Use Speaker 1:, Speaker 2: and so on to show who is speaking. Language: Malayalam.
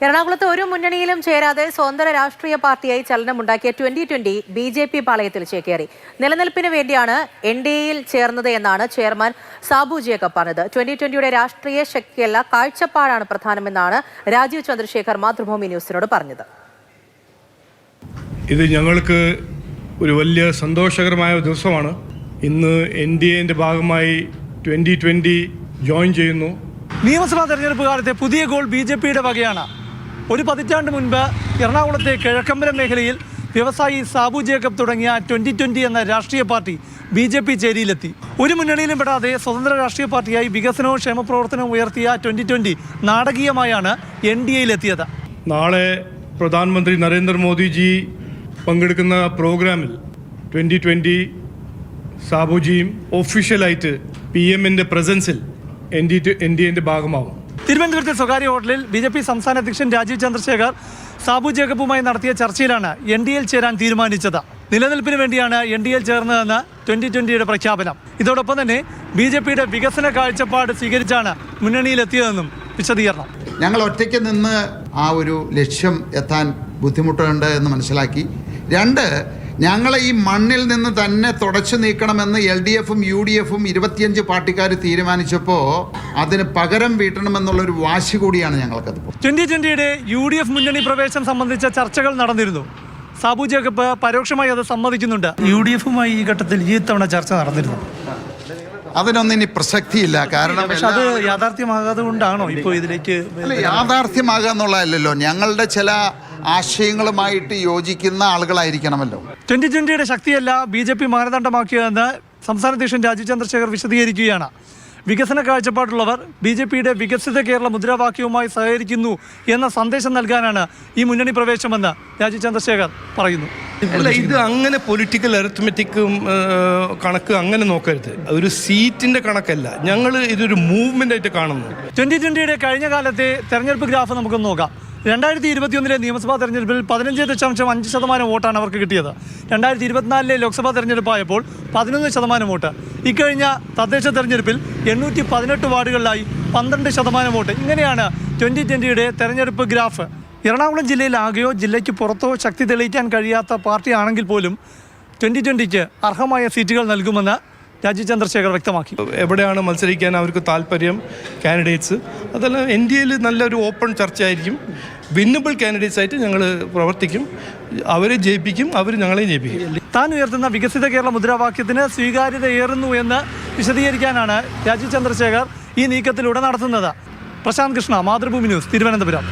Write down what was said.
Speaker 1: എറണാകുളത്ത് ഒരു മുന്നണിയിലും ചേരാതെ സ്വതന്ത്ര രാഷ്ട്രീയ പാർട്ടിയായി ചലനമുണ്ടാക്കിയ 2020 BJP പാളയത്തിൽ ചേക്കേറി. നിലനിൽപ്പിന് വേണ്ടിയാണ് NDAയിൽ ചേർന്നത് എന്നാണ് ചെയർമാൻ സാബു ജേക്കബ് പറഞ്ഞത്. 2020യുടെ രാഷ്ട്രീയ ശക്തിയല്ല, കാഴ്ചപ്പാടാണ് പ്രധാനമെന്നാണ് രാജീവ് ചന്ദ്രശേഖർ മാതൃഭൂമി ന്യൂസിനോട് പറഞ്ഞത്.
Speaker 2: ഇത് ഞങ്ങൾക്ക് ഒരു വലിയ സന്തോഷകരമായ ദിവസമാണ്. ഇന്ന് NDAന്റെ ഭാഗമായി 2020 ജോയിൻ ചെയ്യുന്നു.
Speaker 3: നിയമസഭാ തെരഞ്ഞെടുപ്പ് കാലത്തെ പുതിയ ഗോൾ BJPയുടെ വകയാണ്. ഒരു പതിറ്റാണ്ട് മുൻപ് എറണാകുളത്തെ കിഴക്കമ്പലം മേഖലയിൽ വ്യവസായി സാബു ജേക്കബ് തുടങ്ങിയ 2020 എന്ന രാഷ്ട്രീയ പാർട്ടി BJP ചേരിയിലെത്തി. ഒരു മുന്നണിയിലും പെടാതെ സ്വതന്ത്ര രാഷ്ട്രീയ പാർട്ടിയായി വികസനവും ക്ഷേമപ്രവർത്തനവും ഉയർത്തിയ 2020 നാടകീയമായാണ് NDAയിലെത്തിയത്.
Speaker 2: നാളെ പ്രധാനമന്ത്രി നരേന്ദ്രമോദിജി പങ്കെടുക്കുന്ന പ്രോഗ്രാമിൽ 2020 സാബുജിയും ഒഫീഷ്യലായിട്ട് PM-ന്റെ പ്രസൻസിൽ NDAന്റെ ഭാഗമാവും.
Speaker 3: തിരുവനന്തപുരത്തെ സ്വകാര്യ ഹോട്ടലിൽ BJP സംസ്ഥാന അധ്യക്ഷൻ രാജീവ് ചന്ദ്രശേഖർ സാബു ജേക്കബുമായി നടത്തിയ ചർച്ചയിലാണ് NDAയിൽ ചേരാൻ തീരുമാനിച്ചത്. നിലനിൽപ്പിന് വേണ്ടിയാണ് NDAയിൽ ചേർന്നതെന്ന് 2020യുടെ പ്രഖ്യാപനം. ഇതോടൊപ്പം തന്നെ BJPയുടെ വികസന കാഴ്ചപ്പാട് സ്വീകരിച്ചാണ് മുന്നണിയിലെത്തിയതെന്നും വിശദീകരണം.
Speaker 4: ഞങ്ങൾ ഒറ്റയ്ക്ക് നിന്ന് ആ ഒരു ലക്ഷ്യം എത്താൻ ബുദ്ധിമുട്ടുണ്ട് എന്ന് മനസ്സിലാക്കി. രണ്ട്, ഞങ്ങളെ ഈ മണ്ണിൽ നിന്ന് തന്നെ തുടച്ചു നീക്കണമെന്ന് LDFും UDFും 25 പാർട്ടിക്കാർ തീരുമാനിച്ചപ്പോൾ അതിന് പകരം വീട്ടണമെന്നുള്ളൊരു വാശി കൂടിയാണ് ഞങ്ങൾക്കത്.
Speaker 3: 2020യുടെ UDF മുന്നണി പ്രവേശനം സംബന്ധിച്ച ചർച്ചകൾ നടന്നിരുന്നു. സാബു ജേക്കബ് പരോക്ഷമായി അത് സമ്മതിക്കുന്നുണ്ട്. UDFുമായി ഈ ഘട്ടത്തിൽ ഈ തവണ ചർച്ച നടന്നിരുന്നു.
Speaker 4: അതിനൊന്നും ഇനി പ്രസക്തിയില്ല. കാരണം
Speaker 3: അത് യാഥാർത്ഥ്യമാകാതെ കൊണ്ടാണോ ഇപ്പോൾ ഇതിലേക്ക്
Speaker 4: യാഥാർത്ഥ്യമാകുക എന്നുള്ളതല്ലല്ലോ, ഞങ്ങളുടെ ചില ആശയങ്ങളുമായിട്ട് യോജിക്കുന്ന ആളുകളായിരിക്കണമല്ലോ.
Speaker 3: 2020യുടെ ശക്തിയല്ല BJP മാനദണ്ഡമാക്കിയതെന്ന് സംസ്ഥാന അധ്യക്ഷൻ രാജീവ് ചന്ദ്രശേഖർ വിശദീകരിക്കുകയാണ്. വികസന കാഴ്ചപ്പാടുള്ളവർ BJPയുടെ വികസിത കേരള മുദ്രാവാക്യവുമായി സഹകരിക്കുന്നു എന്ന സന്ദേശം നൽകാനാണ് ഈ മുന്നണി പ്രവേശമെന്ന് രാജീവ് ചന്ദ്രശേഖർ പറയുന്നു.
Speaker 2: അല്ല, ഇത് അങ്ങനെ പൊളിറ്റിക്കൽ അരിത്മെറ്റിക്കും കണക്ക് അങ്ങനെ നോക്കരുത്. ഒരു സീറ്റിന്റെ കണക്കല്ല, ഞങ്ങൾ ഇതൊരു മൂവ്മെന്റ് ആയിട്ട് കാണുന്നു.
Speaker 3: 2020യുടെ കഴിഞ്ഞ കാലത്തെ തെരഞ്ഞെടുപ്പ് ഗ്രാഫ് നമുക്കൊന്ന് നോക്കാം. 2021 നിയമസഭാ തെരഞ്ഞെടുപ്പിൽ 15.5% വോട്ടാണ് അവർക്ക് കിട്ടിയത്. 2024 ലോക്സഭാ തെരഞ്ഞെടുപ്പായപ്പോൾ 11% വോട്ട്. ഇക്കഴിഞ്ഞ തദ്ദേശ തെരഞ്ഞെടുപ്പിൽ 818 വാർഡുകളിലായി 12% വോട്ട്. ഇങ്ങനെയാണ് 2020യുടെ തെരഞ്ഞെടുപ്പ് ഗ്രാഫ്. എറണാകുളം ജില്ലയിൽ ആകെയോ ജില്ലയ്ക്ക് പുറത്തോ ശക്തി തെളിയിക്കാൻ കഴിയാത്ത പാർട്ടിയാണെങ്കിൽ പോലും 2020ക്ക് അർഹമായ സീറ്റുകൾ നൽകുമെന്ന് രാജീവ് ചന്ദ്രശേഖർ വ്യക്തമാക്കി.
Speaker 2: എവിടെയാണ് മത്സരിക്കാൻ അവർക്ക് താല്പര്യം കാൻഡിഡേറ്റ്സ്, അതെല്ലാം NDAയിൽ നല്ലൊരു ഓപ്പൺ ചർച്ചയായിരിക്കും. വിന്നബിൾ കാൻഡിഡേറ്റ്സ് ആയിട്ട് ഞങ്ങൾ പ്രവർത്തിക്കും, അവരെ ജയിപ്പിക്കും, അവർ ഞങ്ങളെ ജയിപ്പിക്കും.
Speaker 3: താൻ ഉയർത്തുന്ന വികസിത കേരള മുദ്രാവാക്യത്തിന് സ്വീകാര്യത ഏറുന്നു എന്ന് വിശദീകരിക്കാനാണ് രാജീവ് ചന്ദ്രശേഖർ ഈ നീക്കത്തിലൂടെ നടത്തുന്നത്. പ്രശാന്ത് കൃഷ്ണ, മാതൃഭൂമി ന്യൂസ്, തിരുവനന്തപുരം.